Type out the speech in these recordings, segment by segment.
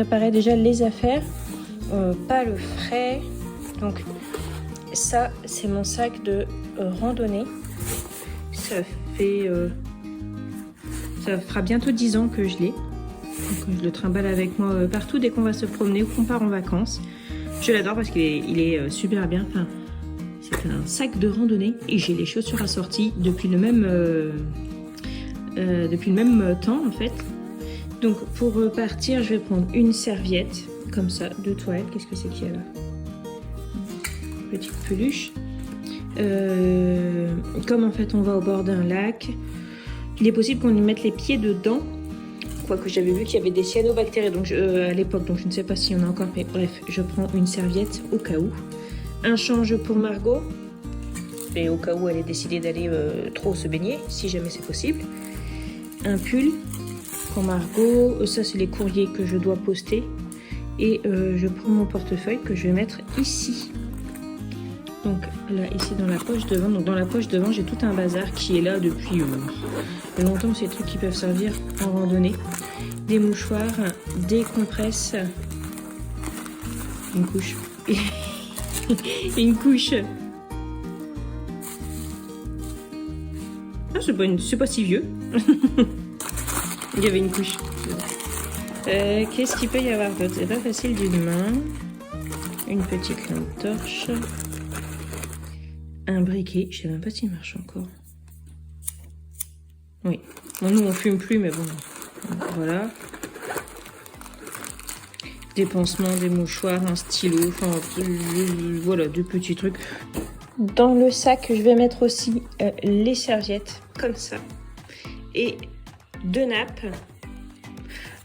préparer déjà les affaires, pas le frais. Donc ça, c'est mon sac de randonnée. Ça fait... ça fera bientôt 10 ans que je l'ai. Donc je le trimballe avec moi partout dès qu'on va se promener ou qu'on part en vacances. Je l'adore parce qu'il est super bien. Enfin, c'est un sac de randonnée et j'ai les chaussures assorties depuis le même temps en fait. Donc pour partir, je vais prendre une serviette comme ça de toilette. Qu'est-ce que c'est qu'il y a là? Petite peluche. Comme en fait on va au bord d'un lac, il est possible qu'on y mette les pieds dedans. Quoique j'avais vu qu'il y avait des cyanobactéries donc à l'époque, donc je ne sais pas s'il y en a encore, mais bref, je prends une serviette au cas où. Un change pour Margot, et au cas où elle ait décidé d'aller trop se baigner, si jamais c'est possible. Un pull pour Margot, ça c'est les courriers que je dois poster. Et je prends mon portefeuille que je vais mettre ici. Donc là, ici dans la poche devant. Donc dans la poche devant, j'ai tout un bazar qui est là depuis longtemps. C'est des trucs qui peuvent servir en randonnée. Des mouchoirs, des compresses, une couche. Une couche. Ah, c'est pas si vieux. Il y avait une couche. Qu'est-ce qu'il peut y avoir d'autre? C'est pas facile d'une main. Une petite lampe torche. Un briquet. Je sais même pas s'il marche encore. Oui. Bon, nous on fume plus, mais bon. Voilà. Des pansements, des mouchoirs, un stylo. Enfin, voilà, deux petits trucs. Dans le sac, je vais mettre aussi les serviettes, comme ça. Et deux nappes.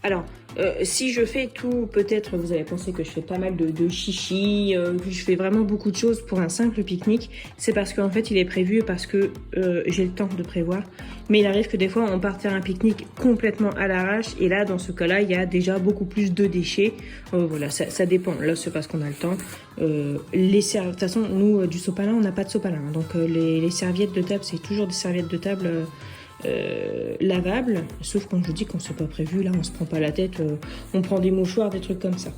Alors, si je fais tout, peut-être vous allez penser que je fais pas mal de chichi, que je fais vraiment beaucoup de choses pour un simple pique-nique. C'est parce qu'en fait il est prévu, parce que j'ai le temps de prévoir. Mais il arrive que des fois on parte faire un pique-nique complètement à l'arrache. Et là, dans ce cas-là, il y a déjà beaucoup plus de déchets. Voilà, ça dépend. Là, c'est parce qu'on a le temps. De toute façon, nous, du sopalin, on n'a pas de sopalin. Donc les serviettes de table, c'est toujours des serviettes de table... lavable, sauf quand je dis qu'on s'est pas prévu, là on se prend pas la tête, on prend des mouchoirs, des trucs comme ça.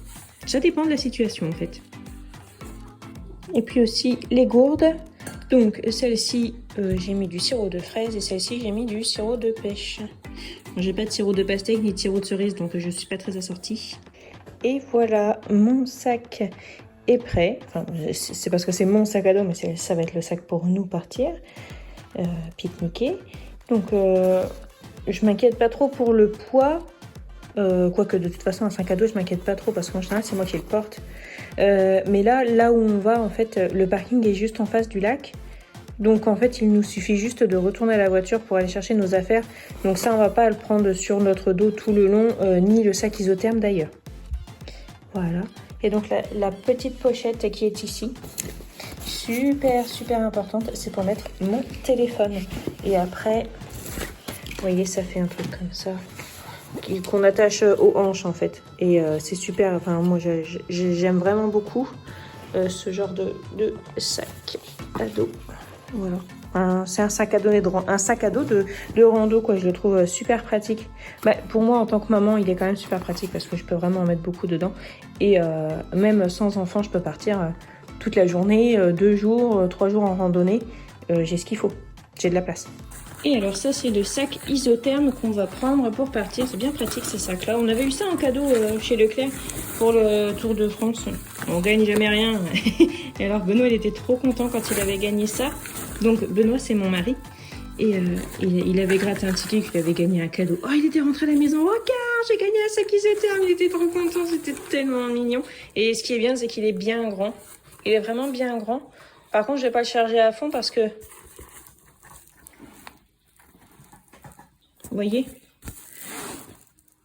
Ça dépend de la situation en fait. Et puis aussi les gourdes. Donc celle-ci j'ai mis du sirop de fraise et celle-ci j'ai mis du sirop de pêche. J'ai pas de sirop de pastèque ni de sirop de cerise, donc je suis pas très assortie. Et voilà, mon sac est prêt. Enfin, c'est parce que c'est mon sac à dos, mais ça va être le sac pour nous partir pique-niquer. Donc je m'inquiète pas trop pour le poids, quoique de toute façon un sac à dos je m'inquiète pas trop parce qu'en général c'est moi qui le porte. Mais là où on va en fait, le parking est juste en face du lac. Donc en fait il nous suffit juste de retourner à la voiture pour aller chercher nos affaires. Donc ça on va pas le prendre sur notre dos tout le long, ni le sac isotherme d'ailleurs. Voilà. Et donc la petite pochette qui est ici, super importante, c'est pour mettre mon téléphone. Et après, vous voyez, ça fait un truc comme ça qu'on attache aux hanches en fait. Et c'est super, enfin moi j'aime vraiment beaucoup ce genre de sac à dos. Voilà. C'est un sac à dos de rando quoi, je le trouve super pratique. Bah, pour moi en tant que maman il est quand même super pratique parce que je peux vraiment en mettre beaucoup dedans. Et même sans enfant je peux partir toute la journée, 2 jours, 3 jours en randonnée, j'ai ce qu'il faut, j'ai de la place. Et alors ça c'est le sac isotherme qu'on va prendre pour partir, c'est bien pratique ces sacs là. On avait eu ça en cadeau chez Leclerc pour le Tour de France, on gagne jamais rien. Et alors Benoît il était trop content quand il avait gagné ça. Donc Benoît c'est mon mari et il avait gratté un ticket qu'il avait gagné un cadeau. Oh il était rentré à la maison, regarde j'ai gagné un sac isotherme, il était trop content, c'était tellement mignon. Et ce qui est bien c'est qu'il est bien grand, il est vraiment bien grand. Par contre je vais pas le charger à fond parce que vous voyez,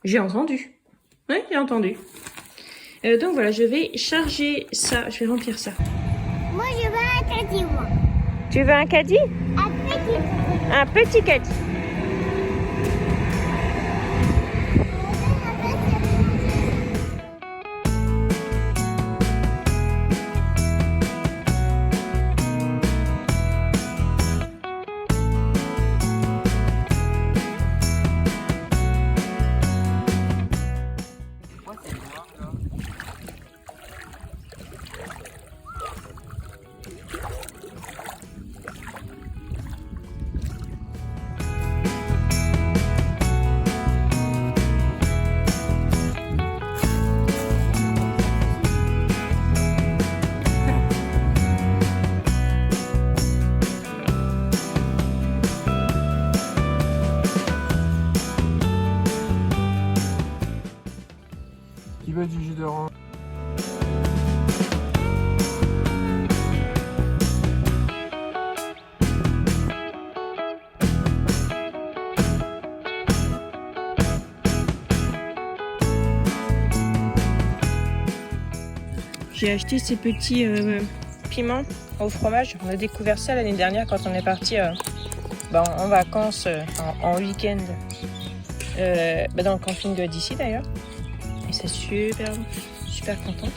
j'ai entendu. Oui, j'ai entendu. Donc voilà, je vais charger ça. Je vais remplir ça. Moi, je veux un caddie, moi. Tu veux un caddie? Un petit. Un petit caddie. Qui veut du jus d'orange? J'ai acheté ces petits piments au fromage. On a découvert ça l'année dernière quand on est parti en vacances, en week-end, dans le camping d'ici d'ailleurs. Et c'est super, super contente.